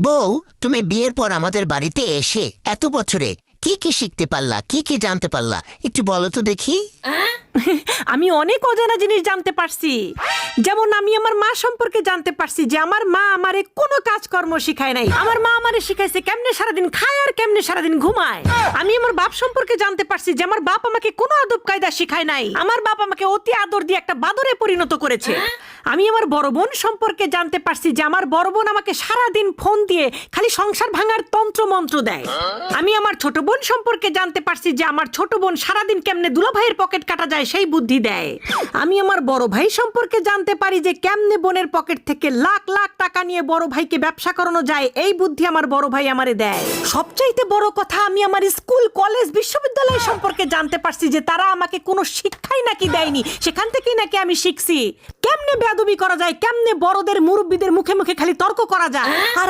বউ, তুমি বিয়ের পর আমাদের বাড়িতে এসে এত বছরে কি কি শিখতে পারলা, কি কি জানতে পারলা, একটু বলো তো দেখি। আমি অনেক অজানা জিনিস জানতে পারছি। যেমন আমি আমার মা সম্পর্কে জানতে পারছি যে আমার মা আমারে কোনো কাজকর্ম শিখায় নাই। আমার মা আমারে শিখাইছে কেমনে সারাদিন খায় আর কেমনে সারাদিন ঘুমায়। আমি আমার বাপ সম্পর্কে জানতে পারছি যে আমার বাপ আমাকে কোনো আদব কায়দা শিখায় নাই। আমার বাপ আমাকে অতি আদর দিয়ে একটা বাদরে পরিণত করেছে। আমি আমার বড় বোন সম্পর্কে জানতে পারছি যে আমার বড় বোন আমাকে সারাদিন ফোন দিয়ে খালি সংসার ভাঙার তন্ত্র মন্ত্র দেয়। আমি আমার ছোট বোন সম্পর্কে জানতে পারছি যে আমার ছোট বোন সারাদিন কেমনে দুলাভাইয়ের পকেট কাটা যায় সেই বুদ্ধি দেয়। আমি আমার বড় ভাই সম্পর্কে জানতে পারি যে কেমনে বোনের পকেট থেকে লাখ লাখ টাকা নিয়ে বড় ভাইকে ব্যবসা করানো যায়, এই বুদ্ধি আমার বড় ভাই আমারে দেয়। সবচাইতে বড় কথা, আমি আমার স্কুল কলেজ বিশ্ববিদ্যালয় সম্পর্কে জানতে পারছি যে তারা আমাকে কোনো শিক্ষাই নাকি দেয়নি, সেখান থেকেই নাকি আমি শিখছি কেমনে বেয়াদবি করা যায়, কেমনে বড়দের মুরব্বীদের মুখে মুখে খালি তর্ক করা যায়। আর